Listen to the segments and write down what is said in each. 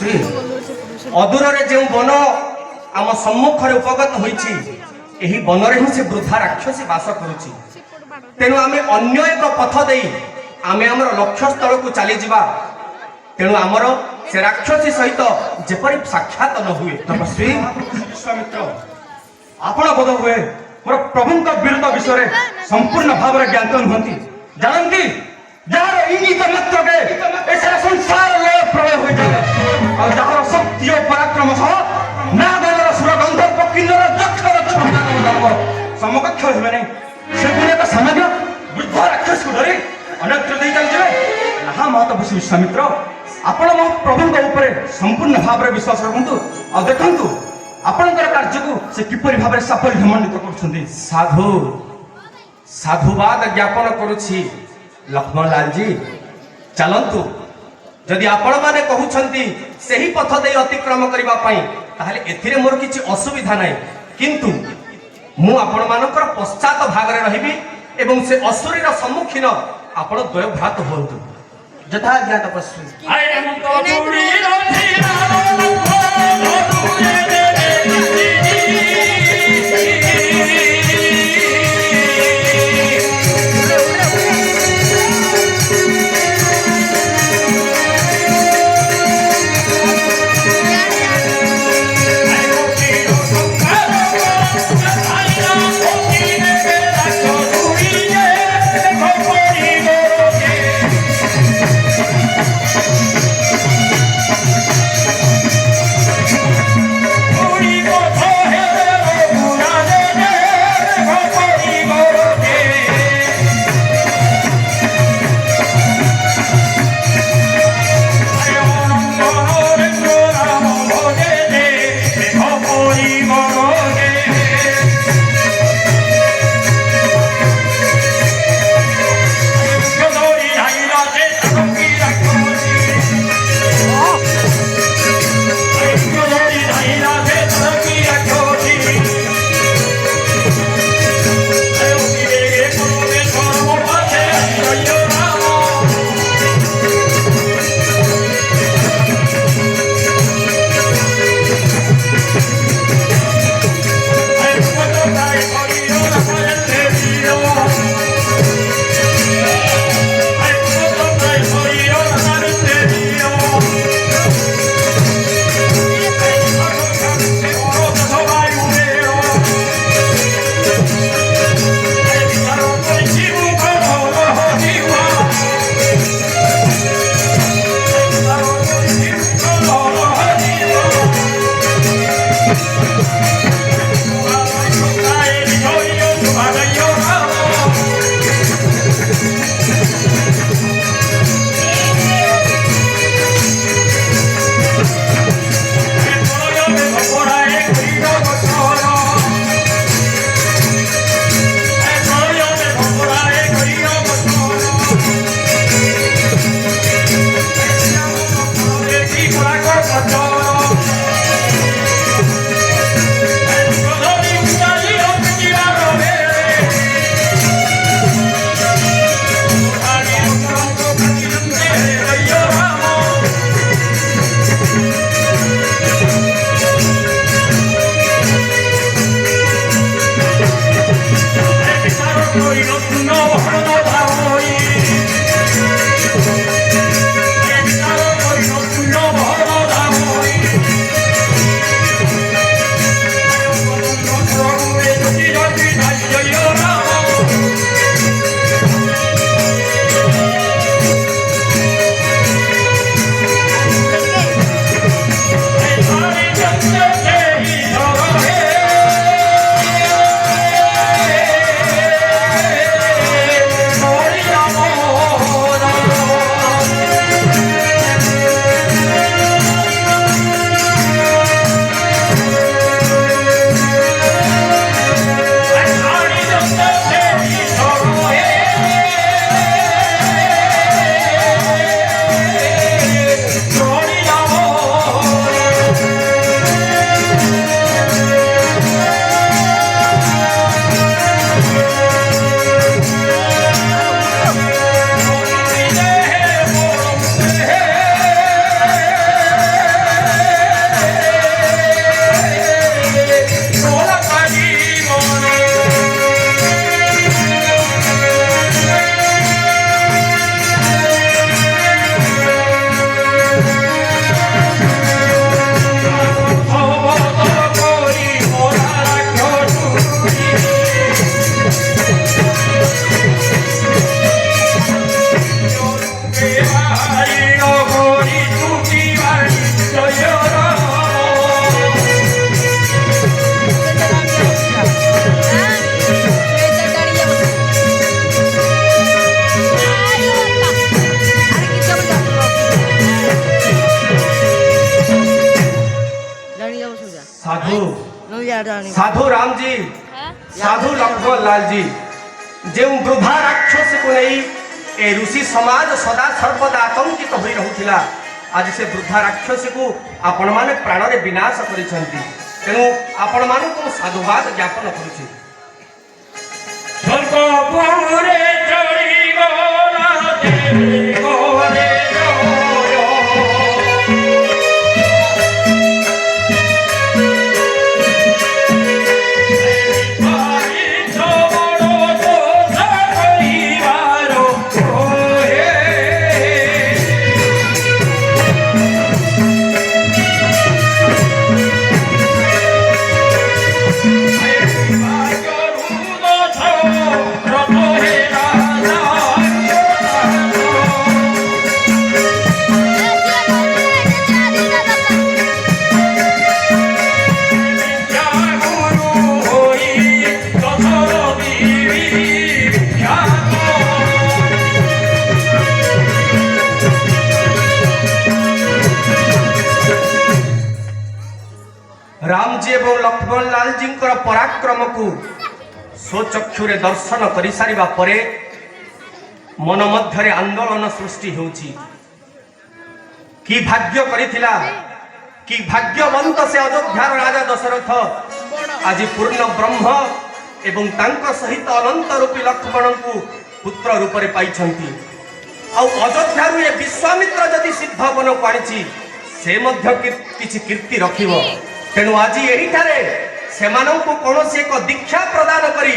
ଶ୍ରୀ ଅଦୂରରେ ଯେଉଁ ବନ ଆମ ସମ୍ମୁଖରେ ଉପଗତ ହୋଇଛି, ଏହି ବନରେ ହିଁ ସେ ବୃଦ୍ଧା ରାକ୍ଷସୀ ବାସ କରୁଛି। ତେଣୁ ଆମେ ଅନ୍ୟ ଏକ ପଥ ଦେଇ ଆମେ ଆମର ଲକ୍ଷ୍ୟସ୍ଥଳକୁ ଚାଲିଯିବା। ତେଣୁ ଆମର ସେ ରାକ୍ଷସୀ ସହିତ ଯେପରି ସାକ୍ଷାତ ନ ହୁଏ। ତପସ୍ୱୀ ବିଶ୍ୱାମିତ୍ର, ଆପଣ ବୋଧ ହୁଏ ମୋର ପ୍ରଭୁଙ୍କ ବିରୁଦ୍ଧ ବିଷୟରେ ସମ୍ପୂର୍ଣ୍ଣ ଭାବରେ ଜ୍ଞାତ ନୁହନ୍ତି। ଜାଣନ୍ତି ଯାହାର ଇଙ୍ଗିତ ମାତ୍ରକେ ଏ ସାରା ସଂସାର ଲୟ ପ୍ରଳୟ ହୋଇଯାଏ, ଆଉ ଯାହାର ଶକ୍ତି ଓ ପରାକ୍ରମ ସହ ନାଗର ସୁରଗନ୍ଧ ପକିନ୍ଦର ଯକ୍ଷର ଛନ୍ଦାନବ ସମକକ୍ଷ ହେବେ ନାହିଁ। ସେ ପୁଣି ଏକ ସାମାନ୍ୟ ବୃଦ୍ଧ ରାକ୍ଷସକୁ ଧରି ଅନ୍ୟତ୍ର ଦେଇ ଚାଲିଯିବେ। ନା ମହାତପସ୍ୱୀ ବିଶ୍ୱାମିତ୍ର, ଆପଣ ମୋ ପ୍ରଭୁଙ୍କ ଉପରେ ସମ୍ପୂର୍ଣ୍ଣ ଭାବରେ ବିଶ୍ୱାସ ରଖନ୍ତୁ, ଆଉ ଦେଖନ୍ତୁ ଆପଣଙ୍କର କାର୍ଯ୍ୟକୁ ସେ କିପରି ଭାବରେ ସାଫଲ୍ୟମଣ୍ଡିତ କରୁଛନ୍ତି। ସାଧୁ ସାଧୁବାଦ ଜ୍ଞାପନ କରୁଛି ଲକ୍ଷ୍ମଣ ଲାଲଜୀ। ଚାଲନ୍ତୁ, ଯଦି ଆପଣମାନେ କହୁଛନ୍ତି ସେହି ପଥ ଦେଇ ଅତିକ୍ରମ କରିବା ପାଇଁ, ତାହେଲେ ଏଥିରେ ମୋର କିଛି ଅସୁବିଧା ନାହିଁ। କିନ୍ତୁ ମୁଁ ଆପଣମାନଙ୍କର ପଶ୍ଚାତ ଭାଗରେ ରହିବି ଏବଂ ସେ ଅସୁରୀର ସମ୍ମୁଖୀନ ଆପଣ ଦ୍ୱୟ ଭ୍ରାତ ହୁଅନ୍ତୁ। ଯଥା ଆଜ୍ଞା ତପସ୍ୱୀ। साधु जानी साधु राम जी साधु लक्ष्मण लाल जी जो वृद्धा राक्षस को नहीं ए ऋषि समाज सदा सर्वदा आतंकित हो रहुथिला आज से वृद्धा राक्षस को आपण माने प्राण रे विनाश करिसंती तेणु आपण मान को साधुवाद ज्ञापन करूछी स्वर्ग पुरे चढ़ी गोला देवी गोरे जोयो भाई छोड़ो तो परिवारो ओहे राम जी एवं लक्ष्मण लाल जी पराक्रम को स्वचक्षुरे दर्शन कर सारिबा परे मन मध्य आंदोलन सृष्टि होउछि कि भाग्य करिथिला कि भाग्यवंत से अयोध्यार राजा दशरथ आज पूर्ण ब्रह्म एवं तांको सहित अनंत रूपी लक्ष्मण को पुत्र रूप में पाइछंती आ अयोध्यारु ए विश्वामित्र जदि सिद्ध बन को आनिछि से मध्य किछि कीर्ति रखिबो तेणु आज एठारे सेमानंकु कोनोसी एक दीक्षा प्रदान करी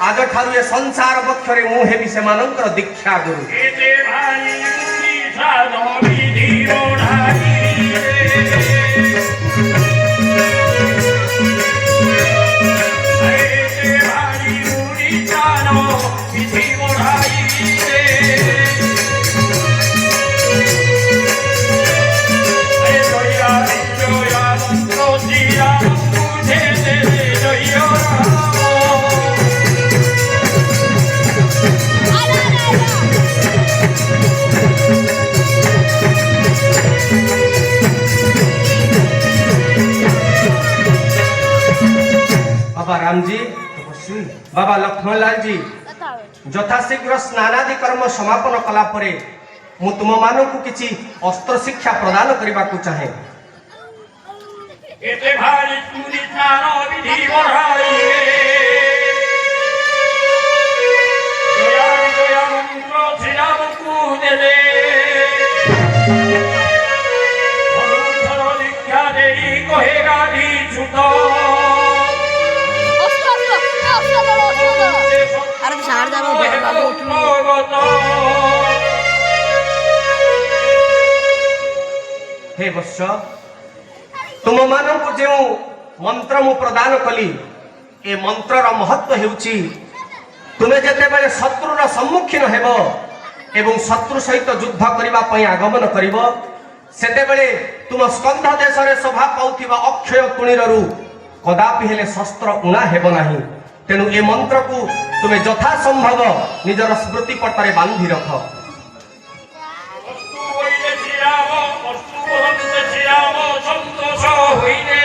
आज ठारु ए संसार पक्षरे मु हेबी सेमानंकर दीक्षा गुरु एते भाई मुनि साधो विधि ओढ़ाई एते भाई मुनि साधो विधि ओढ़ाई बाबा राम जी बाबा लक्ष्मण लाल जी यथाशीघ्र स्नानादि कर्म समापन कला परे मु तुम मानकु किछि अस्त्र शिक्षा प्रदान करबा को चाहे एते भाई मुनि साधो विधि ओढ़ाई दया मंत्र श्रीराम को दे दे दीक्षा दे कहेगा दी छुटो अरे सार जानो बाबू उठो हे वत्स तुम मानक जो मंत्र मु प्रदान कली ए मंत्रर महत्व हेउची तुमे जेतेबेले शत्रुर सम्मुखीन हेबो एवं शत्रु सहित युद्ध करिबा पई आगमन करिबो सेतेबेले तुम स्कंध देश रे शोभा पाउथिबा अक्षय तुणीरु कदापि हेले शस्त्र उणा हेबो नाही तेणु ए मंत्र को तुमे यथा संभव निजर स्मृति पटरे बांधी रख वस्तु होइले श्रीराम वस्तु होइले श्रीराम संतोष होइले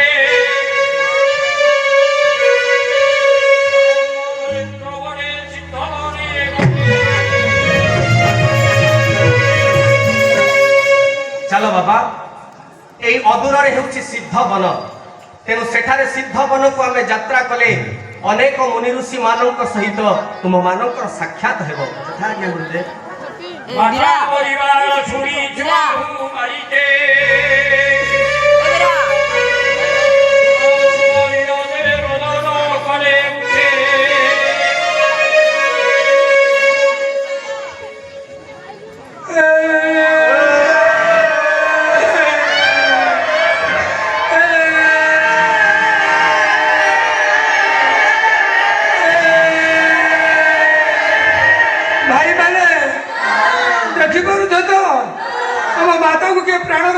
प्रवरे सिद्धने चलो बाबा ए अदूर रे हेउची सिद्ध वन तेणु सेठारे सिद्ध वन को आमे यात्रा कले अनेक मुनि ऋषि मानक सहित तुम मानक साक्षात हेबो तथा ज्ञान गुरुदेव माता परिवार छुरी छुरू मारिते भाई माने देखि पारुछ तो हम माता को के प्राण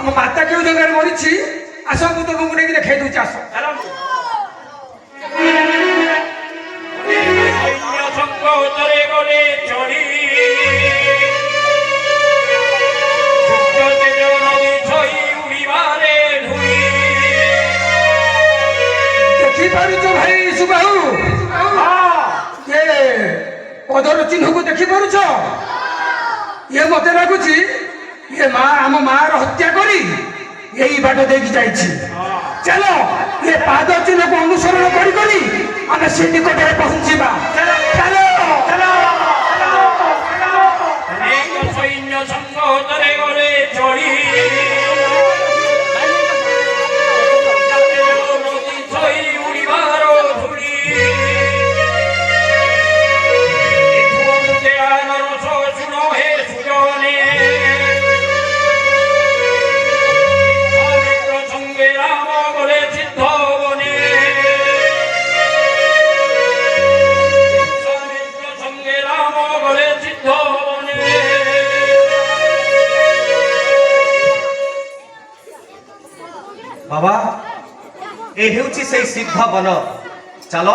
ମୋ ମାତା କେଉଁ ଜାଗାରେ ମରିଛି ଆସ ମୁଁ ତମକୁ ନେଇକି ଦେଖାଇ ଦଉଛି ଆସ। ଚାଲନ୍ତୁ। ସୈନ୍ୟ ସଂଘ ଉତ୍ତରେ ଗଲେ ଚଢ଼ି ସୂର୍ଯ୍ୟ ତେଜ ନଦୀ ଛଇ ଉଡ଼ିବାରେ ଧୂଳି। ଦେଖିପାରୁଛ ଭାଇ ସୁବାହୁ ଏ ପଦର ଚିହ୍ନକୁ ଦେଖିପାରୁଛ? ଇଏ ମତେ ଲାଗୁଛି ଇଏ ଆମ ମାର ହତ୍ୟା କରି ଏଇ ବାଟ ଦେଇକି ଯାଇଛି। ଚାଲ ଏ ପାଦ ଚିହ୍ନକୁ ଅନୁସରଣ କରି କରି ଆମେ ସେ ନିକଟରେ ପହଞ୍ଚିବା। ଚାଲ ଅନେକ ସୈନ୍ୟ ସଂଘ ଉତ୍ତରେ ଗଲେ ଚଢ଼ି ନଦୀ ଛଇ ଉଡ଼ିବାର ଧୂଳି। ନରସ ଶୁଣ ହେ ସୁଜନେ সঙ্গে রাম বলে সিদ্ধ বনে। সঙ্গে রাম বলে সিদ্ধ বনে। ବାବା ଏ ହେଉଛି ସେଇ ସିଦ୍ଧ ବନ। ଚାଲ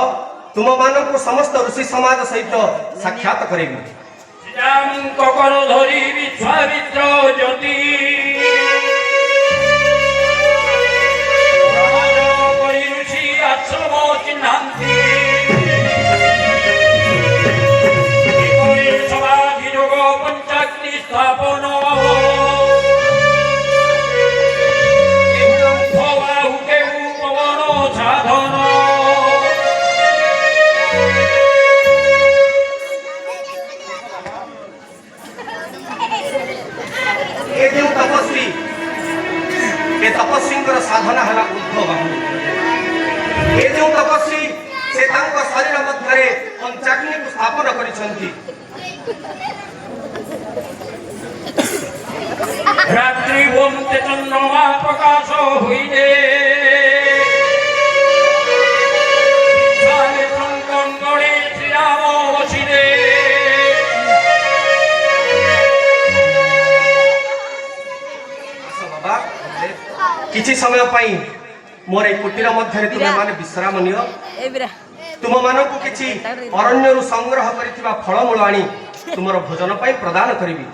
ତୁମମାନଙ୍କୁ ସମସ୍ତ ଋଷି ସମାଜ ସହିତ ସାକ୍ଷାତ କରିବି। ଶ୍ରୀରାମଙ୍କ କର ଧରି ବିଶ୍ୱାମିତ୍ର ଜ୍ୟୋତି କରି ଋଷି ଆଶ୍ରମ ଚିହ୍ନାନ୍ତି। ସଭାଭିଯୋଗ ପଞ୍ଚାଗ୍ନି ସ୍ଥାପନ ସାଧନ। ଏ ଯେଉଁ ତପସ୍ୱୀ ଏ ତପସ୍ୱୀଙ୍କର ସାଧନା ହେଲା ଉର୍ଦ୍ଧ୍ୱ ବାହୁ। ଏ ଯେଉଁ ତପସ୍ୱୀ ସେ ତାଙ୍କ ଶରୀର ମଧ୍ୟରେ ପଞ୍ଚାଗ୍ନିକୁ ସ୍ଥାପନ କରିଛନ୍ତି। রাত্রি বন্তে চন্দ্রমা প্রকাশ হইলে কঙ্কন গড়ে শ্রীরাম বসিলে। ବାବା କିଛି ସମୟ ପାଇଁ ମୋର ଏଇ କୁଟୀର ମଧ୍ୟରେ ତୁମେମାନେ ବିଶ୍ରାମ ନିଅ। ଏ ବିରା ତୁମମାନଙ୍କୁ କିଛି ଅରଣ୍ୟରୁ ସଂଗ୍ରହ କରିଥିବା ଫଳମୂଳ ଆଣି ତୁମର ଭୋଜନ ପାଇଁ ପ୍ରଦାନ କରିବି।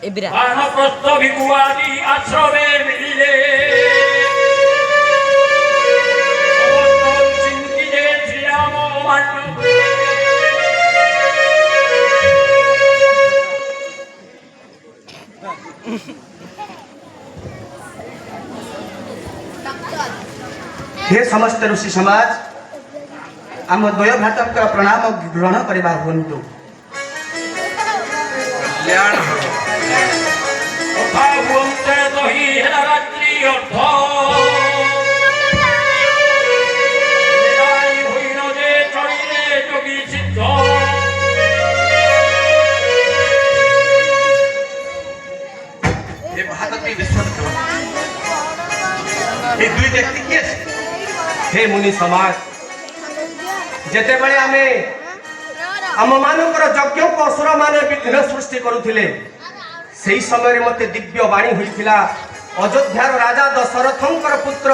ଏ ବିରା ବାନପ୍ରସ୍ଥ ଭିକୁଆଦି ଆଶ୍ରମେ ମିଳିଲେ ସିଂକିଲେ ଶ୍ରୀରାମ ମାନ। हे समस्त ऋषि समाज आम द्वय भ्रातंकर प्रणाम ग्रहण करवा हुंतु। কথা বলতে দহি হেলা রাত্রি অর্ধ হইল যে চড়িলে যোগী সিদ্ধ। हे भारती विश्वामित्र हे दुई व्यक्ति किए छे? हे मुनि समाज ଯେତେବେଳେ ଆମେ ଆମମାନଙ୍କର ଯଜ୍ଞକୁ ଅସୁରମାନେ ବିଘ୍ନ ସୃଷ୍ଟି କରୁଥିଲେ ସେହି ସମୟରେ ମୋତେ ଦିବ୍ୟ ବାଣୀ ହୋଇଥିଲା ଅଯୋଧ୍ୟାର ରାଜା ଦଶରଥଙ୍କର ପୁତ୍ର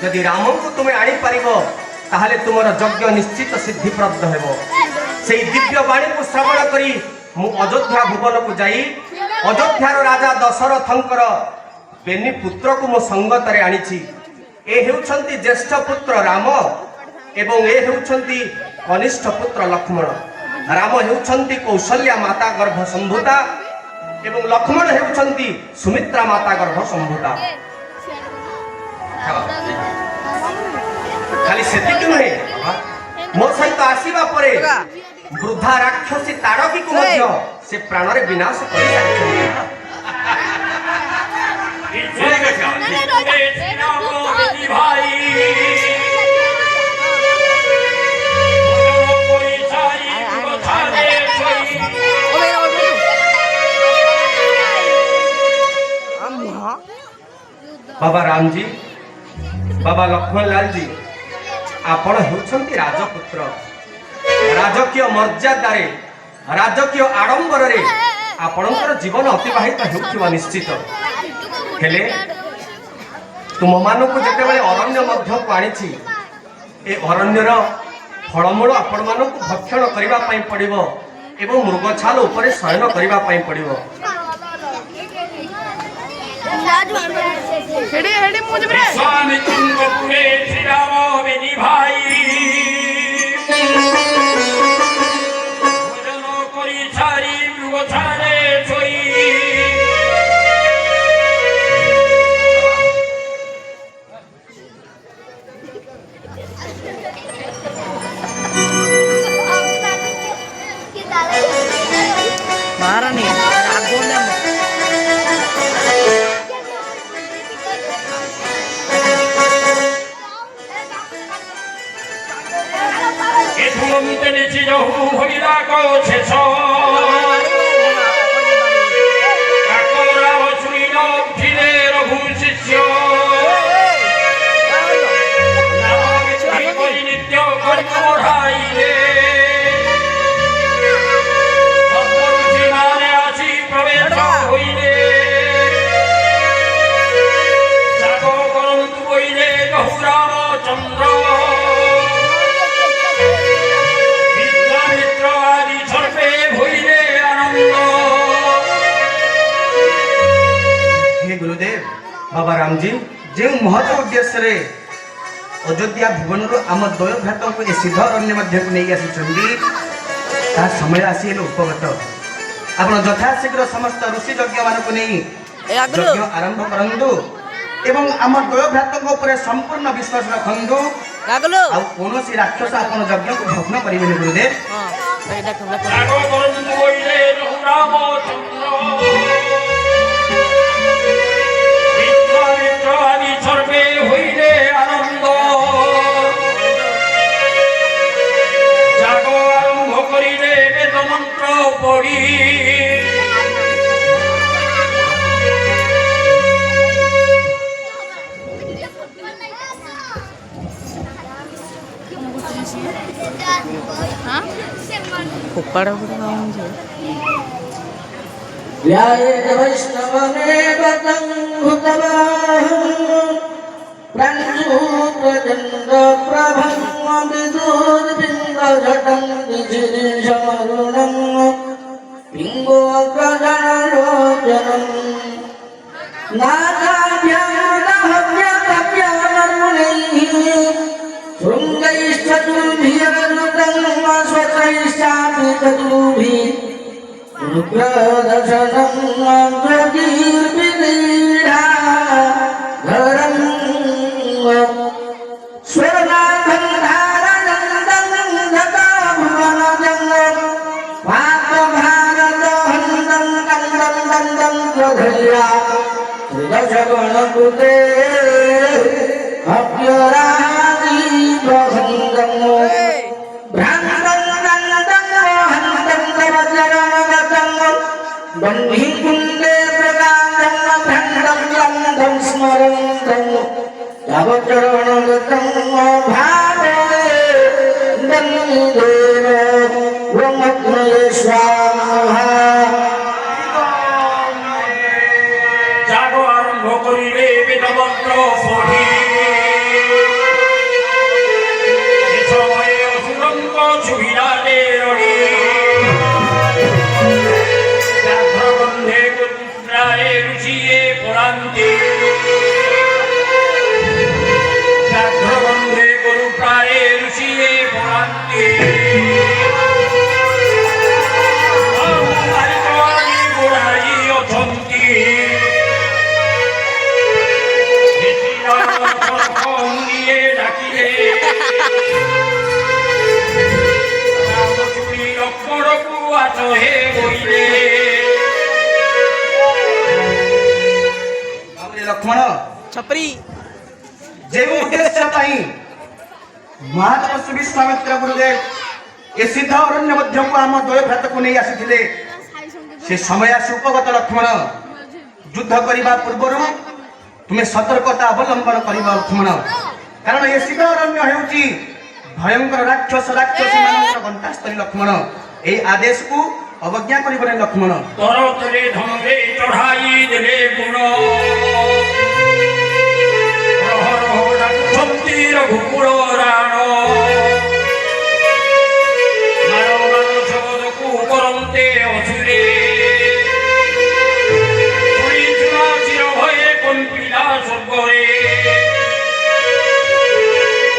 ଯଦି ରାମଙ୍କୁ ତୁମେ ଆଣିପାରିବ ତାହେଲେ ତୁମର ଯଜ୍ଞ ନିଶ୍ଚିତ ସିଦ୍ଧିପ୍ରଦ ହେବ। ସେହି ଦିବ୍ୟ ବାଣୀକୁ ଶ୍ରବଣ କରି ମୁଁ ଅଯୋଧ୍ୟା ଭୁବନକୁ ଯାଇ ଅଯୋଧ୍ୟାର ରାଜା ଦଶରଥଙ୍କର ବେନି ପୁତ୍ରକୁ ମୋ ସଙ୍ଗତରେ ଆଣିଛି। ଏ ହେଉଛନ୍ତି ଜ୍ୟେଷ୍ଠ ପୁତ୍ର ରାମ ଏବଂ ଏ ହେଉଛନ୍ତି କନିଷ୍ଠ ପୁତ୍ର ଲକ୍ଷ୍ମଣ। ରାମ ହେଉଛନ୍ତି କୌଶଲ୍ୟା ମାତା ଗର୍ଭ ସମ୍ଭୂତା ଏବଂ ଲକ୍ଷ୍ମଣ ହେଉଛନ୍ତି ସୁମିତ୍ରା ମାତା ଗର୍ଭ ସମ୍ଭୂତା। ଖାଲି ସେତିକି ନୁହେଁ, ମୋ ସହିତ ଆସିବା ପରେ ବୃଦ୍ଧା ରାକ୍ଷସୀ ତାଡ଼କୀକୁ ମଧ୍ୟ ସେ ପ୍ରାଣରେ ବିନାଶ କରିସାରିଛନ୍ତି। ভাই बाबा राम जी, बाबा लक्ष्मण लाल जी, आपण हेउछंती राजपुत्र। राजकीय मर्यादारे राजकीय आडंबर रे आपणकर जीवन अतिबाहित हेउथिबा निश्चित। ହେଲେ ତୁମମାନଙ୍କୁ ଯେତେବେଳେ ଅରଣ୍ୟ ମଧ୍ୟକୁ ଆଣିଛି ଏ ଅରଣ୍ୟର ଫଳମୂଳ ଆପଣମାନଙ୍କୁ ଭକ୍ଷଣ କରିବା ପାଇଁ ପଡ଼ିବ ଏବଂ ମୃଗଛାଲ ଉପରେ ଶୟନ କରିବା ପାଇଁ ପଡ଼ିବ। ବିଶ୍ୱାମିତ୍ରଙ୍କ କୁଳେ ଶ୍ରୀରାମ ବେନି ଭାଇ ଭୋଜନ କରି ଛାରି ମୃଗଛାଲେ ଶୋଇ Marah nih, agonnya mau. ଏ ଧୂମ ଭିତରେ ଚିରହୁ ଭୋଗିରାଗ ଶେଷ କାକରାବ ଶୁଣିଲ ଉଠିଲେ ରଘୁ ଶିଷ୍ୟ କରି ନିତ୍ୟ କରି ବଢ଼ାଇଲେ ସର୍ବଋଷିମାନେ ଆସି ପ୍ରବେଶ ହୋଇଲେ ଯାଗ କରନ୍ତୁ ବୋଇଲେ କହୁ ରାମଚନ୍ଦ୍ର ବିଶ୍ୱାମିତ୍ର ଆଦି ସର୍ବେ ହୋଇଲେ ଆନନ୍ଦ। हे गुरुदेव बाबा रामजी जो महत उद्देश्य अयोध्या भुवन आम द्वय भ्राता को सिद्ध अरण्य मध्य को नहीं आसी समय आसी उपगत आप यथाशीघ्र समस्त ऋषि यज्ञ मान नहीं यज्ञ आरंभ करंतु एवं आम द्वय भ्राता उपरे संपूर्ण विश्वास रखंतु कौन राक्षस आप यज्ञ को भग्न करेंगे गुरुदेव। ଯାଗ କରନ୍ତୁ ବୋଇଲେ ରଘୁ ରାମଚନ୍ଦ୍ର ବିଶ୍ୱାମିତ୍ର ଆଦି ସର୍ବେ ହୋଇଲେ ଆନନ୍ଦ। ଯାଗ ଆରମ୍ଭ କରିଲେ ବେଦ ମନ୍ତ୍ର ପଢ଼ି Kupar aku tuh ngomong sih. Yaya Vaishnavane Batang Bhutavaham Pranju Prajanda Prabham Vidur Pinga Jatam Nijiri Samarunam Pingo Prajanarojanam Nada Vyada Vyada Marunehi Sungaishtatulbhiyanutam Swataishtatulbhi Nukradarsanam Jagirvidira Dharam Swarnadham Dharanandam Jagabhuvanajam Vatabharadhandam Kandam Dandam Pradhaya Tridashaganakute Abhyaradi Bhahandam Brahmandam Dandam Handam Tavajranagatam Bandhi Kunde Prakandam Bhandam Landam Smarandam Tavajranagatam Bhave Dandideva Ramatmaya Swaha ଯାଗ ଆରମ୍ଭ କରିଲେ ବେଦ ମନ୍ତ୍ର ପଢ଼ି ଏ ସମୟ ଅସୁରଙ୍କ ଛୁଇଁଲାରେ ରଡ଼ି ବ୍ୟାଘ୍ର ଗନ୍ଧେ ପ୍ରାୟ ଋଷିଏ ପଳାନ୍ତି ବ୍ୟାଘ୍ର ଗନ୍ଧେ ଗୋରୁ ପ୍ରାୟ ଋଷିଏ ପଳାନ୍ତି ଗୋଡ଼ାଇ ଅଛନ୍ତି ମୁନିଏ ଡାକିଲେ ରାମ ଚୁଡ଼ି ଲକ୍ଷ୍ମଣକୁ ଆସ ହେ ବୋଇଲେ लक्ष्मण Chapri. जो उद्देश्य महातपस्वी विश्वामित्र गुरुदेव ये सिद्ध अरण्य मध्य को आम द्वय भ्रात को नहीं आसी से समय आसी उपगत लक्ष्मण युद्ध करने पूर्व तुम्हें सतर्कता अवलंबन कर लक्ष्मण कारण ये सिद्ध अरण्य होउची भयंकर राक्षस राक्षसी मान गंतास्थली लक्ष्मण ये आदेश को अवज्ञा कर लक्ष्मण तोर तले धमरे चढ़ाई देले गुण ରଘୁକୁଳ ରାଣ ଜଗତକୁ କରନ୍ତେ ଅସୁରେ ଶୁଣିଚୁନା ଚିର ଭয়ে କମ୍ପିଲା ସ୍ୱର୍ଗରେ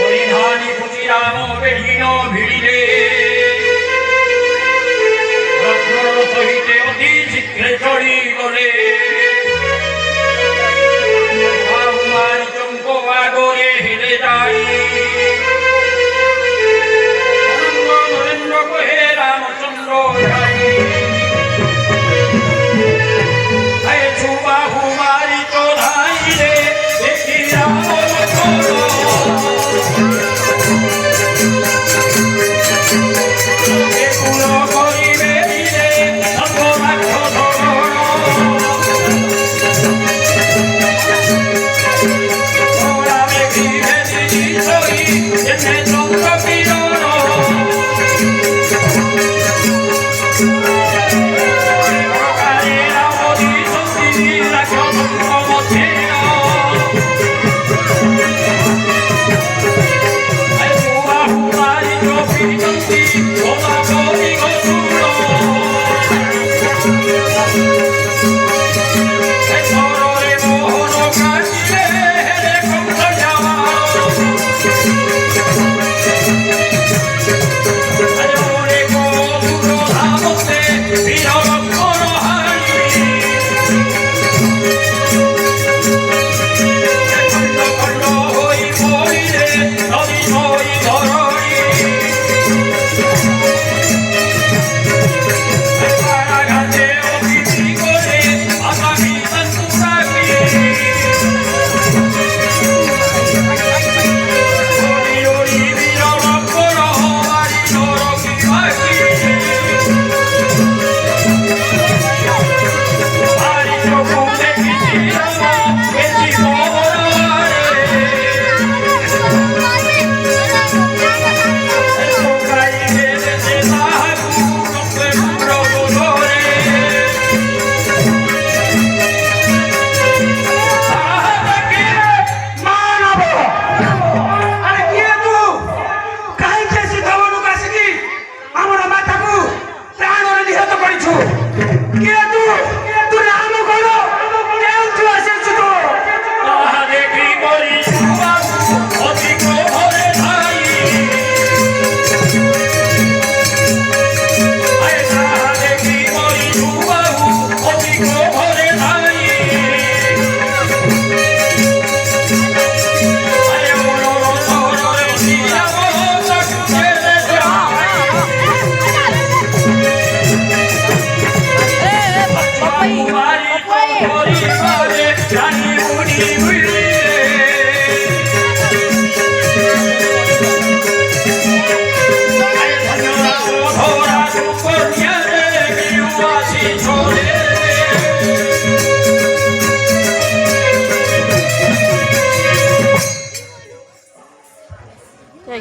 ପରିଧାନୀ ଖୁଚି ରାମ ବେଢ଼ିନ ଭିଡ଼ିଲେ ରତ୍ନର ସହିତ ଅତି ଶୀଘ୍ରେ ଚଳିଗଲେ ମାରିଚଙ୍କ ଆଗରେ ହେଲେ ଦାଇ ନରେନ୍ଦ୍ର କହେ ରାମଚନ୍ଦ୍ର ଧାଇ ଛୁବାହୁ ମାରିଚ ଧାଇରେ ଦେଖି ରାମ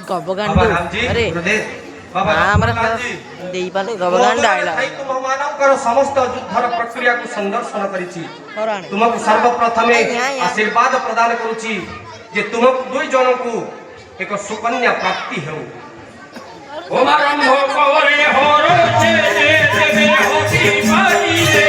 ଗବଗାଣ୍ଡୁ ଆରେ ଆମର ଦେଇପାଲେ ଗବଗାଣ୍ଡ ଆଇଲା ତୁମମାନଙ୍କର ସମସ୍ତ ଯୁଦ୍ଧର ପ୍ରକ୍ରିୟାକୁ ସଂଦର୍ଶନ କରିଛି ତୁମକୁ ସର୍ବପ୍ରଥମେ ଆଶୀର୍ବାଦ ପ୍ରଦାନ କରୁଛି ଯେ ତୁମକୁ ଦୁଇ ଜଣଙ୍କୁ ଏକ ସୁକନ୍ୟା ପ୍ରାପ୍ତି ହେଉ ଓମାରମ୍ଭ କରେ ହରଚେ ଦେବେ ହସି ପାଇଲେ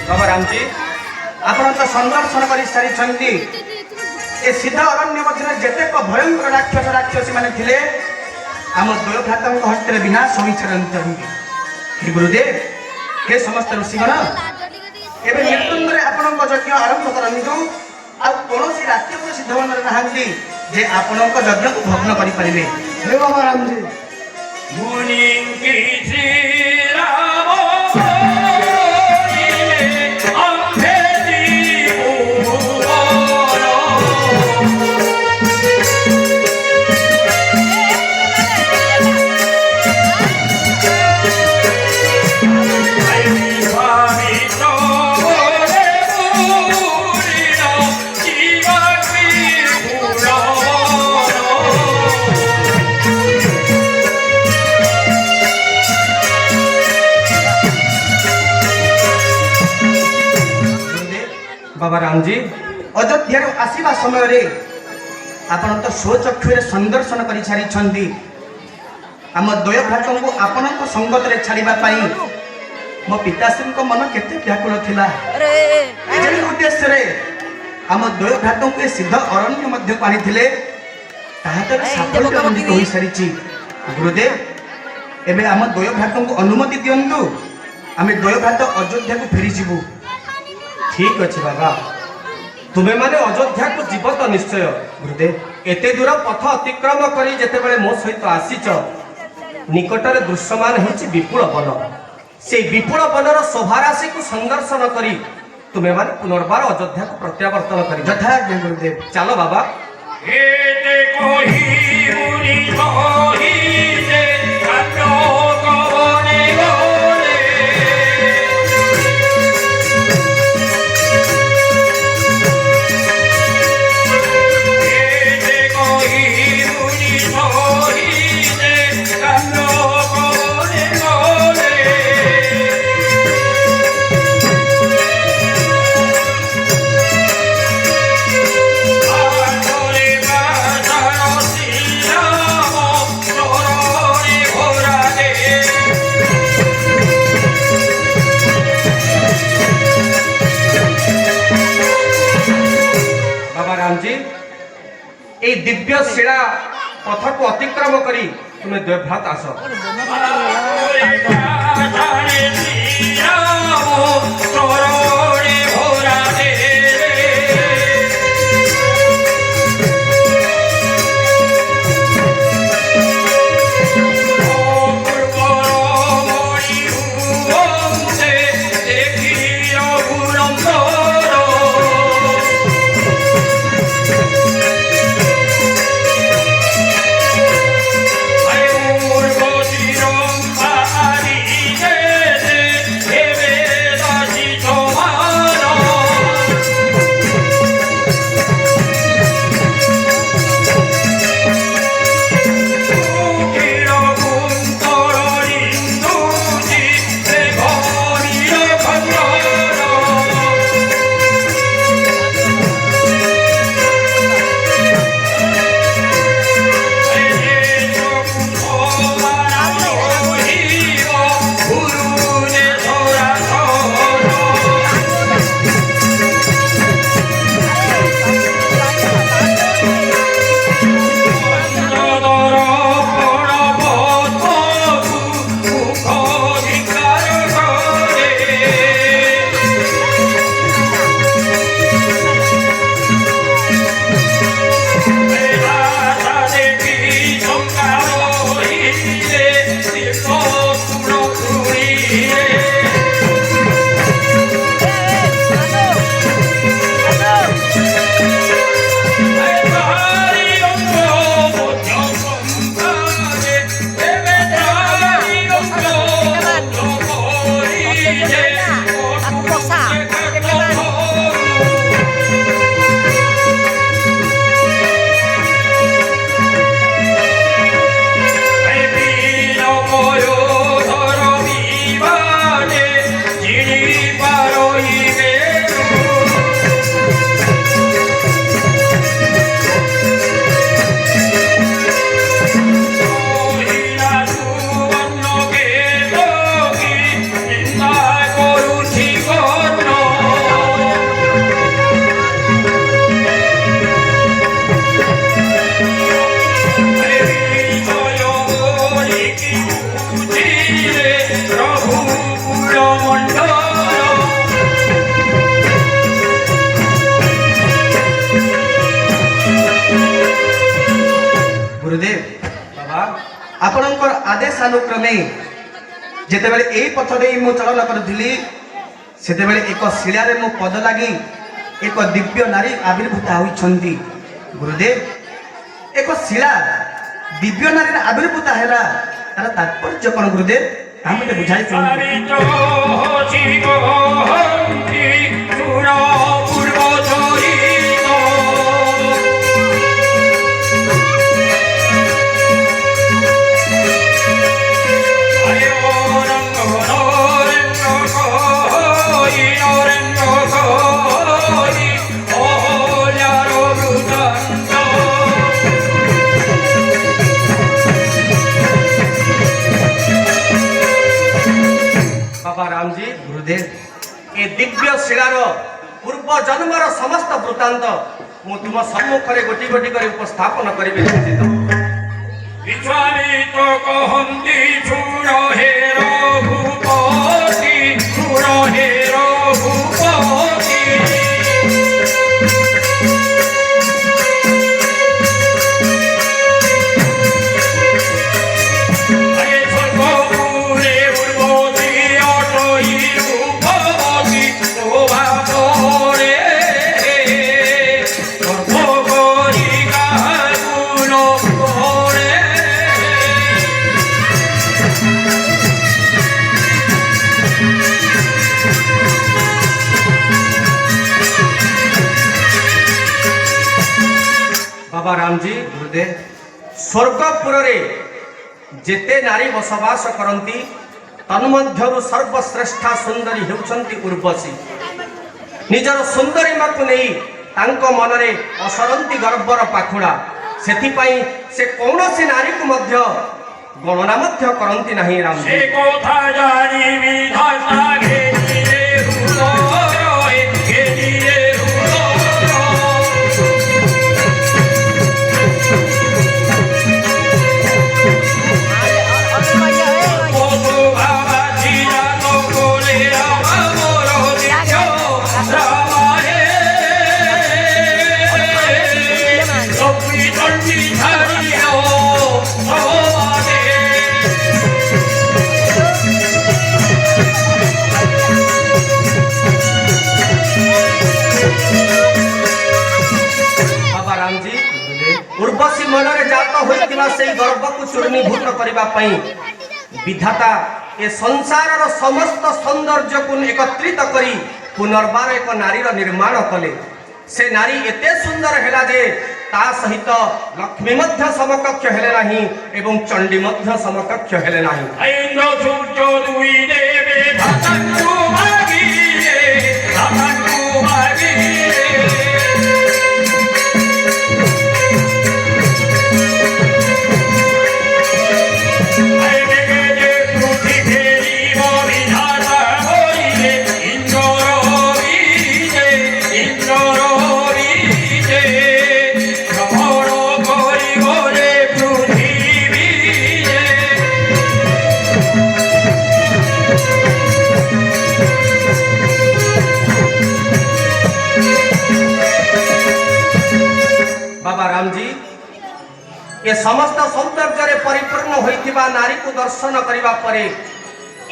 ବାବା ରାମଜୀ ଆପଣ ତ ସଂଦର୍ଶନ କରି ସାରିଛନ୍ତି ଏ ସିଦ୍ଧ ଅରଣ୍ୟ ମଧ୍ୟରେ ଯେତେକ ଭୟଙ୍କର ରାକ୍ଷସୀ ମାନେ ଥିଲେ ଆମ ଦ୍ୱୟ ଭ୍ରାତାଙ୍କ ହସ୍ତରେ ବିନାଶ ହୋଇସାରନ୍ତି ହେ ଗୁରୁଦେବ ହେ ସମସ୍ତ ଋଷିଗଣ ଏବେ ମୃତ୍ୟୁଞ୍ଜୟରେ ଆପଣଙ୍କ ଯଜ୍ଞ ଆରମ୍ଭ କରନ୍ତୁ ଆଉ କୌଣସି ରାକ୍ଷସ ସିଦ୍ଧବନରେ ନାହାନ୍ତି ଯେ ଆପଣଙ୍କ ଯଜ୍ଞକୁ ଭଗ୍ନ କରିପାରିବେ ହେ ବାବା ରାମଜୀ ମୁନି ଶ୍ରୀରାମ ବାବା ରାମଜୀ, ଅଯୋଧ୍ୟାରୁ ଆସିବା ସମୟରେ ଆପଣ ତ ସ୍ୱଚକ୍ଷୁରେ ସନ୍ଦର୍ଶନ କରି ସାରିଛନ୍ତି। ଆମ ଦ୍ୱୟ ଭ୍ରାତଙ୍କୁ ଆପଣଙ୍କ ସଙ୍ଗତରେ ଛାଡ଼ିବା ପାଇଁ ମୋ ପିତାଶ୍ରୀଙ୍କ ମନ କେତେ ବ୍ୟାକୁଳ ଥିଲା। ଯେଉଁ ଉଦ୍ଦେଶ୍ୟରେ ଆମ ଦ୍ୱୟ ଭ୍ରାତଙ୍କୁ ଏ ସିଦ୍ଧ ଅରଣ୍ୟ ମଧ୍ୟକୁ ଆଣିଥିଲେ ତାହା ତ ସାଫଲ୍ୟମଣ୍ଡିତ ହୋଇସାରିଛି। ଗୁରୁଦେବ, ଏବେ ଆମ ଦ୍ୱୟ ଭ୍ରାତଙ୍କୁ ଅନୁମତି ଦିଅନ୍ତୁ, ଆମେ ଦ୍ୱୟ ଭ୍ରାତ ଅଯୋଧ୍ୟାକୁ ଫେରିଯିବୁ। ଠିକ ଅଛି ବାବା, ତୁମେ ମାନେ ଅଯୋଧ୍ୟାକୁ ଯିବ ତ ନିଶ୍ଚୟ। ଗୁରୁଦେବ, ଏତେ ଦୂର ପଥ ଅତିକ୍ରମ କରି ଯେତେବେଳେ ମୋ ସହିତ ଆସିଛ, ନିକଟରେ ଦୃଶ୍ୟମାନ ହେଉଛି ବିପୁଳ ବନ। ସେଇ ବିପୁଳ ବନର ଶୋଭାରାଶିକୁ ସନ୍ଦର୍ଶନ କରି ତୁମେ ମାନେ ପୁନର୍ବାର ଅଯୋଧ୍ୟାକୁ ପ୍ରତ୍ୟାବର୍ତ୍ତନ କରିବ। ଯଥାଜ୍ଞା ଗୁରୁଦେବ। ଚାଲ ବାବା। এতে কহিউনি কহিতে কাণ্ড কবনে গলে এতে কহিউনি কহিতে কাণ্ড কবনে গলে আতরে বাজানো শ্রীরাম চরণে ঘোরালে ବାବା ରାମଜୀ, এই ଦିବ୍ୟ ଶିଳା ପଥକୁ ଅତିକ୍ରମ କରି ତୁମେ ଦେବଭ୍ରାତ ଆସ। আতরে বাজানে শ্রীরাম চরণে ঘোরালে ଗୁରୁଦେବ, ବାବା, ଆପଣଙ୍କର ଆଦେଶାନୁକ୍ରମେ ଯେତେବେଳେ ଏହି ପଥ ଦେଇ ମୁଁ ଚଳନ କରୁଥିଲି ସେତେବେଳେ ଏକ ଶିଳାରେ ମୋ ପଦ ଲାଗି ଏକ ଦିବ୍ୟ ନାରୀ ଆବିର୍ଭୂତ ହୋଇଛନ୍ତି। ଗୁରୁଦେବ, ଏକ ଶିଳା ଦିବ୍ୟ ନାରୀର ଆବିର୍ଭୂତ ହେଲା, ତାର ତାତ୍ପର୍ଯ୍ୟ କ'ଣ ଗୁରୁଦେବ? ତାହା ମୋତେ ବୁଝାଇ କୁହନ୍ତୁ। Hare बाबा राम जी गुरुदेव ए दिव्य शिलार पूर्व जन्मर समस्त वृत्तांत मु तुम सम्मुखरे गोटी गोटी कर उपस्थापन करिबे निश्चित। विश्वामित्र कहन्ति छुर हे रघुपति छुर हे रघुपति अये स्वर्गपुरे उर्वशी अटई रूपवती शोभा करे गर्भ करि काहुल करे। बाबा राम जी गुरुदेव स्वर्गपुर रे जेते नारी बसवास करती तन्मध्यरु सर्वश्रेष्ठा सुंदरी हेउछंती उर्वशी। निजर सुंदरीमा को नहीं तांको मनरे असरंती गर्वर पाखुड़ा सेथिपाई से कौनसी नारी को मध्य गणना मध्य करंती नहीं। राम जी से कोथा जानी विधाता घेरिए हृदय घेरिए बाबा राम जी उर्वशी मनरे जात होइतिबा सेई गर्व को चूर्णीभूत करिबा पई विधाता ए संसारर समस्त सौंदर्य को एकत्रित करी पुनर्बार एक नारीर निर्माण कले। से नारी एते सुंदर हेला जे ता सहित लक्ष्मी मध्य समकक्ष हेले नाही एवं चंडी मध्य समकक्ष हेले नाही। ऐन्द्र सूर्य दुई देवे धातु भागिए धातु भागिए बाबा राम जी ये समस्त सौंदर्य परिपूर्ण होइथिबा नारी को दर्शन करिबा परे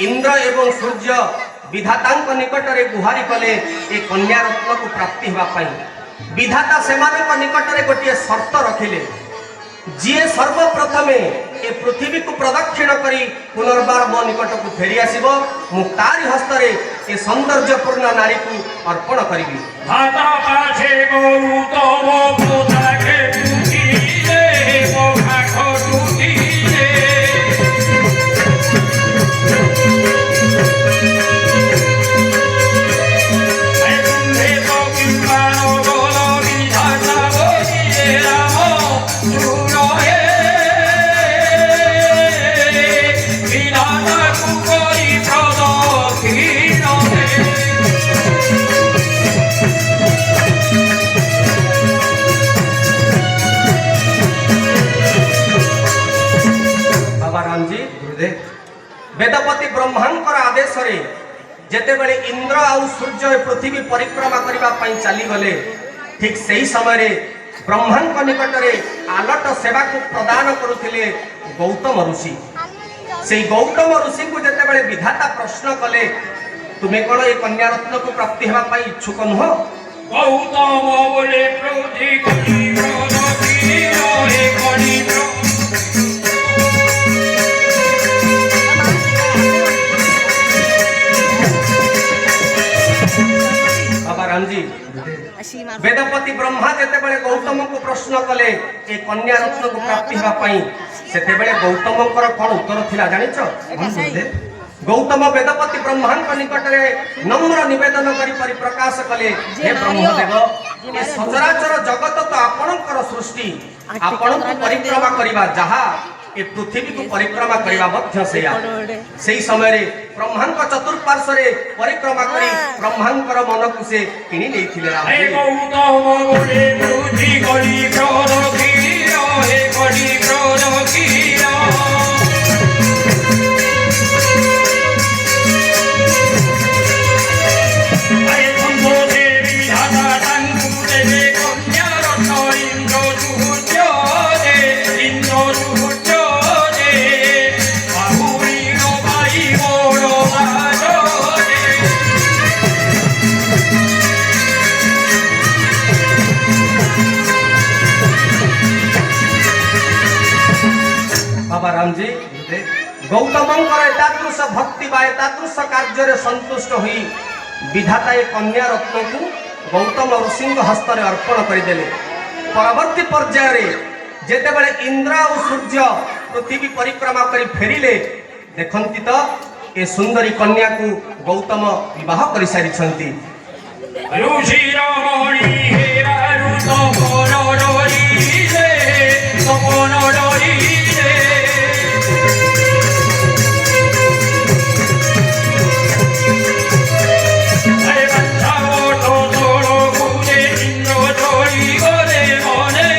इंद्र एवं सूर्य विधातांक निकट रे गुहारी कले ए कन्या रत्न को प्राप्ति हेबा पई। विधाता सेमानक निकट रे गोटिए शर्त रखिले जिए सर्वप्रथमे ए पृथ्वी को प्रदक्षिण करी पुनर्बार मो निकट को फेरी आसीबो मु तारी हस्तरे ए सौंदर्यपूर्ण नारी को अर्पण करिबी। भाता पाछे गौतम पुताके टूटिले मोखाख टूटिले ऐकुंधे तो किंबाण गोल विधाता बोलिए राम सुनो हे विधाता कुकोई प्रदक्षिण हे। बाबा राम जी गुरुदेव वेदपति ब्रह्मांकर आदेश रे जेतेबेले इंद्र आउ सूर्य पृथ्वी परिक्रमा करिबा पई चली गले ठीक सही समय रे ब्रह्मांक निकट रे आलट सेवा को प्रदान करुथिले गौतम ऋषि। से गौतम ऋषि को जेतेबेले विधाता प्रश्न कले तुमे कोन ए कन्या रत्न को प्राप्ति हेबा पई इच्छुक नुह। गौतम बोले प्रति कली प्रदक्षिण हे कली बाबा राम जी वेदपति ब्रह्मा जेतेबेले गौतम को प्रश्न कले ए कन्या रत्न को प्राप्ति हेबा पई सेतेबेले गौतमकर कोन उत्तर थिला जानिछ। गौतम वेदपति ब्रह्मांक निकट रे नम्र निवेदन करी परिप्रकाश कले हे ब्रह्मदेव ए सचराचर जगत तो आपणकर सृष्टि आपण को परिक्रमा करिबा जहा ए पृथ्वी को परिक्रमा करबा मध्य सेया सेही समय रे ब्रह्मांक चतुर्पार्श्व रे परिक्रमा करी ब्रह्मांकर मन को से किनी लेथिले राम हे जी गौतम बोले बुद्धि कली क्रोध कीरा हे कली क्रोध कीरा हे कुंभो देवी धाता तंकु देवे कन्या रत्न इंद्र सूर्य दे इंद्र सूर्य दे बाहुरी नो भाई मोरो बाजो दे बाबा राम जी गौतमंकर एतादृश भक्ति बा एतादृश कार्य रे संतुष्ट हुई विधाता ए कन्या रत्न को गौतम ऋषि हस्त रे अर्पण करदेले परवर्ती पर्याय रे जेतेबेले इंद्र और सूर्य पृथ्वी परिक्रमा करी फेरिले देखंती तो ए सुंदरी कन्या को गौतम विवाह करि सारिछंती ऋषि रमणी हेरा ऋत मनोरी रे मनोरी रे अरे बच्चाओ तो छोड़ो मुझे इंद्र छोड़ी गोरे मने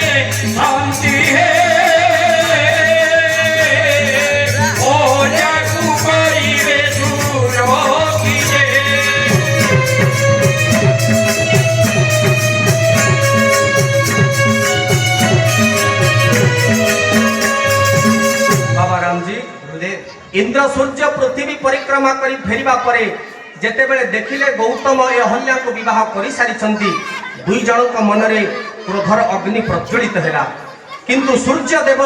शांति है ओ जाकू परिवे सूरो कीजे बाबा राम जी इंद्र सूर्य पृथ्वी परिक्रमा करी फेरिबा परे जेतेबेले देखिले गौतम ए अहल्या को विवाह करि सारिछंती दुई जनक मनरे क्रोधर अग्नि प्रज्वलित हैला किंतु सूर्य देव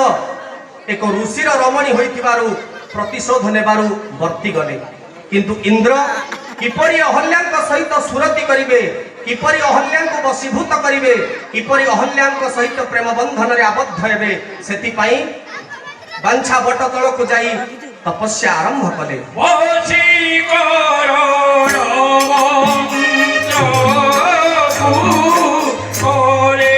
एक ऋषिर रमणी होइतिबारु प्रतिशोध नेबारु वर्ती गले किंतु इंद्र किपरि अहल्याक सहित सुरति करिवे किपरि अहल्याक वशीभूत करिवे किपरि अहल्याक सहित प्रेम बंधन रे आबद्ध हेबे सेति पई बांछा बट तल को जाई तपस्या आरंभ कले वशीकरण मंत्र करे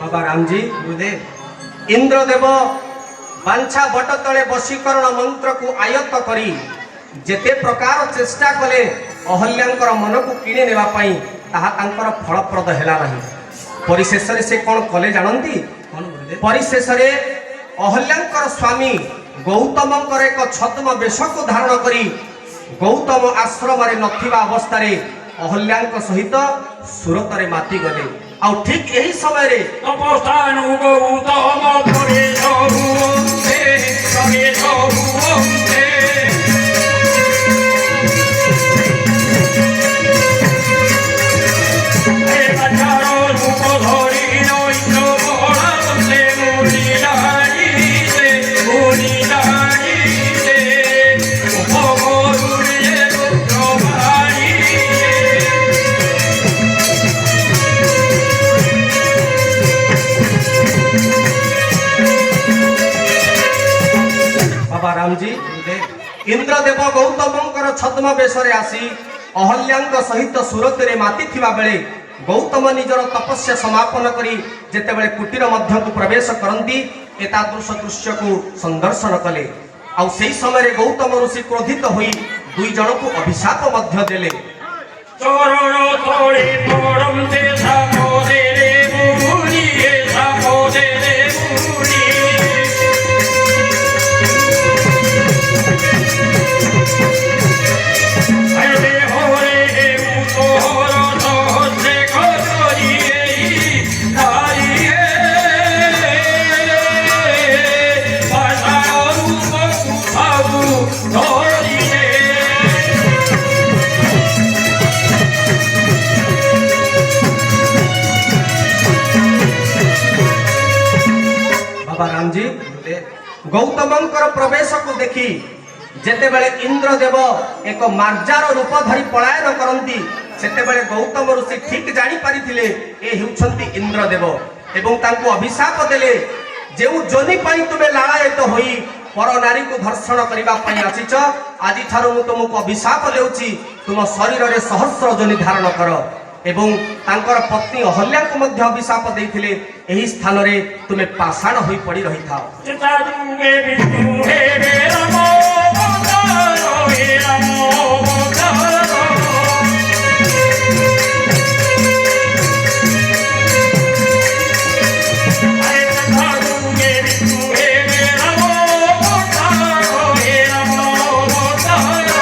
आराधना राम जी इंद्रदेव बांछा बट तले वशीकरण मंत्र को आयत्त करी जेते प्रकार चेष्टा कले अहल्यांकर मन को किणे नेबा पई ताहा तांकर फलप्रद हेला नहीं परिशेष रे से कोन कले जानंती परिशेष रे अहल्यांकर स्वामी गौतमंकर एक छद्म वेश को धारण करी गौतम आश्रम रे नथिबा अवस्था रे अहल्यांक सहित सुरत रे माती गले आ ठीक यही समय रे तपस्थान गौतम परे सबुते सगे सबुते ए बचारो रूप धरि नैन्द्र बहराते मुनि नारी से उपगरुड़े रुद्र भारी बाबा राम जी इंद्रदेव गौतमंकर छद्म वेश रे आसी अहल्यांक सहित सुरत रे माती थिबा बेले गौतम निजर तपस्या समापन करी जेतेबेले कुटीर मध्य को प्रवेश करंती एतादृश दृश्य को संदर्शन कले आ सेही समय रे गौतम ऋषि क्रोधित होई दुई जन को अभिशाप मध्य देले चरण तोड़े पड़ते सामोदे गौतमंकर प्रवेश को देखी जेतेबेले इंद्रदेव एक मार्जार रूप धरी पलायन करती सेतेबेले गौतम ऋषि ठीक जानी पारिथिले ए हेउछंती इंद्रदेव एवं तांको अभिशाप देले जेउ जोनि पई तुमे लालायित होई पर नारी को धर्षण करबा पई आसीच आजि थारो मु तुमको अभिशाप देउची तुम शरीर रे सहस्र जोनि धारण कर एवं तांकर पत्नी अहल्या को मध्य अभिशाप देइथिले एही स्थान रे तुमे पाषाण होई पड़ी रही था चितादुंगे बिंदु हे रे रामो अवतारो हे रामो अवतारो अरे चितादुंगे बिंदु हे रे रामो अवतारो हे रामो अवतारो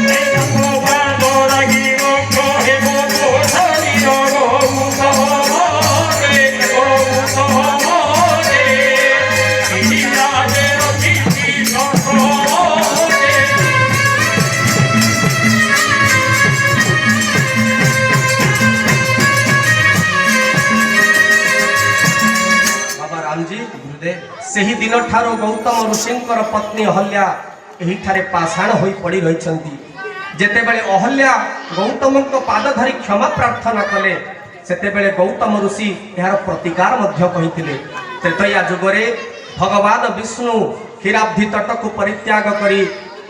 हे रामो बादोरागी मोक्ष हे मोक्ष धरि रोगो मुसोरे गोमुसोरे इराजे रचिति सोसोरे बाबा रामजी गुरुदेव सही दिन ठारो गौतम ऋषिंकर पत्नी अहल्या एही ठारे पाषाण होई पड़ी रहिछंती जेतेबेले अहल्या गौतम को पाद धरी क्षमा प्रार्थना कले सेतेबेले गौतम ऋषि यार प्रतिकार मध्य कहिथिले त्रेतया जुगरे भगवान विष्णु क्षीराब्धि तट को परित्याग करी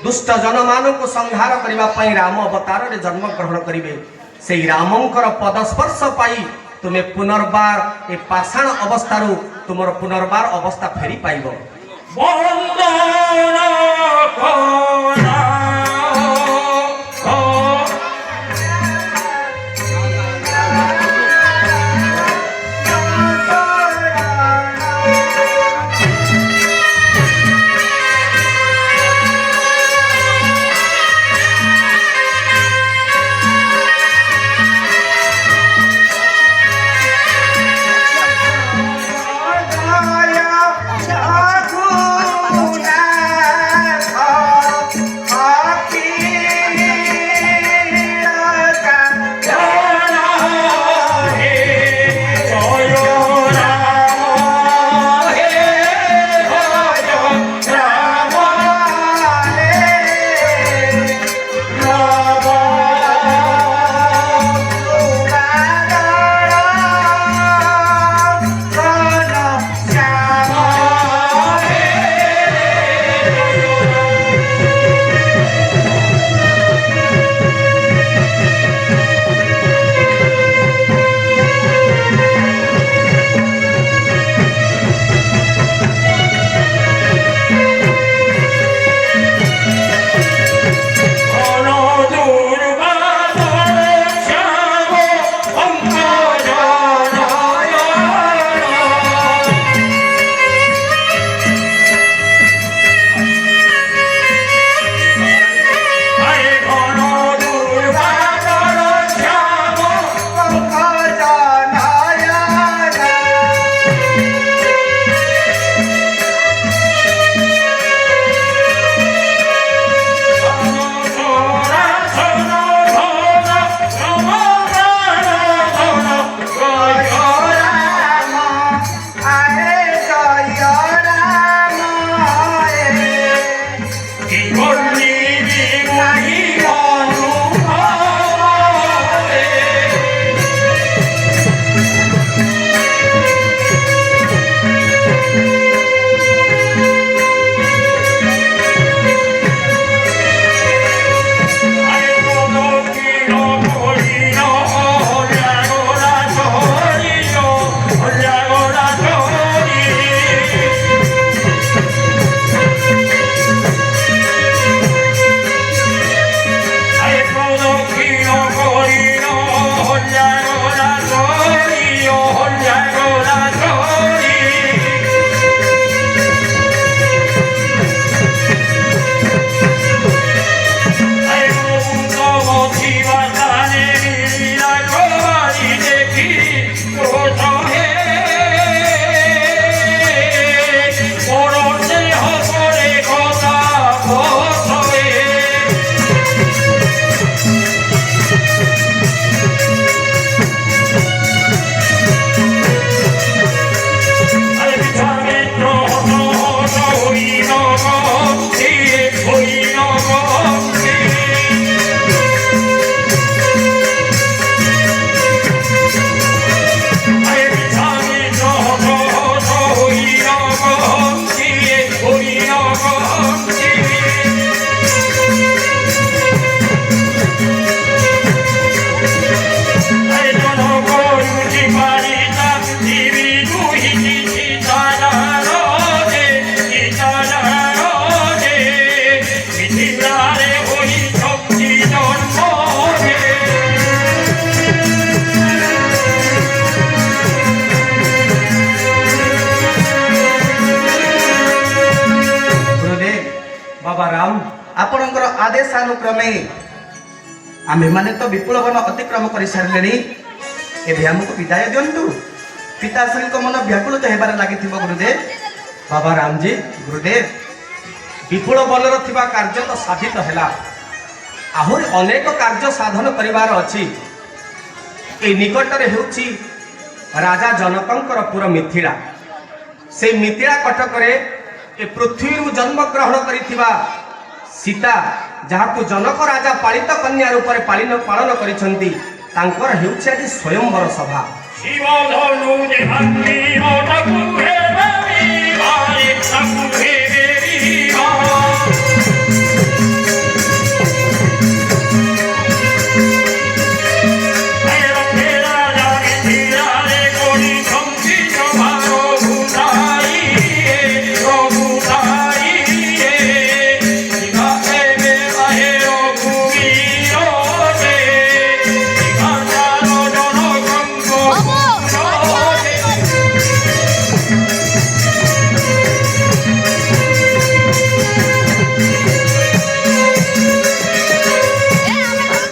दुष्ट जनमान को संहार करबा पई राम अवतार रे जन्म ग्रहण करिवे सेही रामंकर पदस्पर्श पाई तुमे पुनर्बार ए पाषाण अवस्थारू तुमर पुनर्बार अवस्था फेरी पाइबो बंदना कोना କ୍ରମେ आम्भेମାନେ ତ ବିପୁଳ ବନ ଅତିକ୍ରମ କରି ସାରିଲେଣି। ଏବେ ଆମକୁ ବିଦାୟ ଦିଅନ୍ତୁ। ପିତାଶ୍ରୀଙ୍କ ମନ ବ୍ୟାକୁଳିତ ହେବାରେ ଲାଗିଥିବ ଗୁରୁଦେବ। ବାବା ରାମଜୀ, ଗୁରୁଦେବ, ବିପୁଳ ବନର ଥିବା କାର୍ଯ୍ୟ ତ ସାଧିତ ହେଲା, ଆହୁରି ଅନେକ କାର୍ଯ୍ୟ ସାଧନ କରିବାର ଅଛି। এই ନିକଟରେ ହେଉଛି ରାଜା ଜନକଙ୍କର ପୁର ମିଥିଳା। সেই ମିଥିଳା କଟକରେ ଏ ପୃଥିବୀରୁ ଜନ୍ମଗ୍ରହଣ କରିଥିବା ସୀତା, ଯାହାକୁ ଜନକ ରାଜା ପାଳିତ କନ୍ୟା ରୂପରେ ପାଳନ କରିଛନ୍ତି, ତାଙ୍କର ହେଉଛି ଆଜି ସ୍ୱୟଂବର ସଭା। শিব ধনু দেহান্তি অটাকু হে বাবি আরে তাকু হে বেরিবা এর ফেরা জাগে ফিরারে কোনি সংকি সভারো ভুতাই রঘুতাই শিবা এবে আহে রঘুবি ওতে শিবা চারো জনকঙ্ক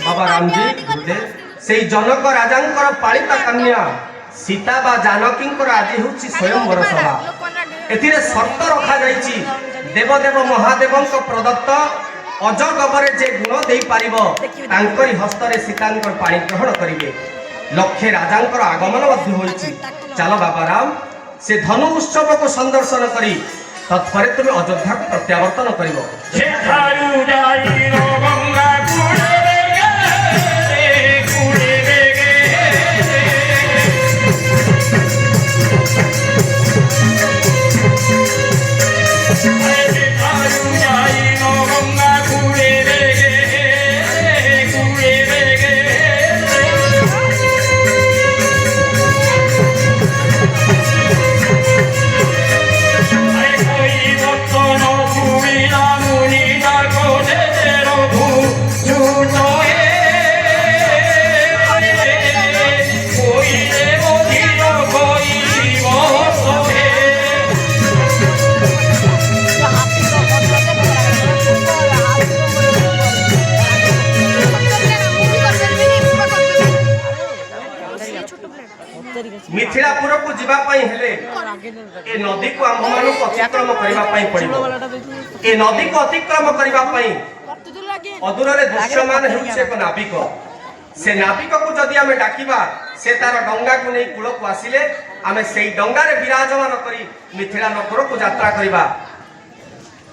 ବାବା ରାମଜୀ, ସେଇ ଜନକ ରାଜାଙ୍କର ପାଳିତ କନ୍ୟା ସୀତା ବା ଜାନକୀଙ୍କର ଆଜି ହେଉଛି ସ୍ୱୟଂବର ସଭା। ଏଥିରେ ସର୍ତ୍ତ ରଖାଯାଇଛି, ଦେବଦେବ ମହାଦେବଙ୍କ ପ୍ରଦତ୍ତ ଅଜଗବରେ ଯେ ଗୁଣ ଦେଇପାରିବ, ତାଙ୍କରି ହସ୍ତରେ ସୀତାଙ୍କର ପାଣି ଗ୍ରହଣ କରିବେ। ଲକ୍ଷେ ରାଜାଙ୍କର ଆଗମନ ମଧ୍ୟ ହୋଇଛି। ଚାଲ ବାବା ରାମ, ସେ ଧନୁ ଉତ୍ସବକୁ ସନ୍ଦର୍ଶନ କରି ତତ୍ପରେ ତୁମେ ଅଯୋଧ୍ୟାକୁ ପ୍ରତ୍ୟାବର୍ତ୍ତନ କରିବ। সেথারু যাইর গঙ্গা কুড়ে বেগে রে কুড়ে বেগে সেথারু যাইর গঙ্গা কুড়ে বেগে কুড়ে বেগে কই বর্তন কুড়িলা মুনি ডাকো রঘু জুট হে কইলে অধীর কই বসে ମିଥିଳାପୁରକୁ ଯିବା ପାଇଁ ହେଲେ ଏ ନଦୀକୁ ଆମ୍ଭମାନଙ୍କୁ ଅତିକ୍ରମ କରିବା ପାଇଁ ପଡ଼ିବ। ଏ ନଦୀକୁ ଅତିକ୍ରମ କରିବା ପାଇଁ ଅଦୂରରେ ଦୃଶ୍ୟମାନ ହେଉଛି ଏକ ନାବିକ। ସେ ନାବିକକୁ ଯଦି ଆମେ ଡାକିବା, ସେ ତାର ଡଙ୍ଗାକୁ ନେଇ କୂଳକୁ ଆସିଲେ ଆମେ ସେଇ ଡଙ୍ଗାରେ ବିରାଜମାନ କରି ମିଥିଳା ନଗରକୁ ଯାତ୍ରା କରିବା।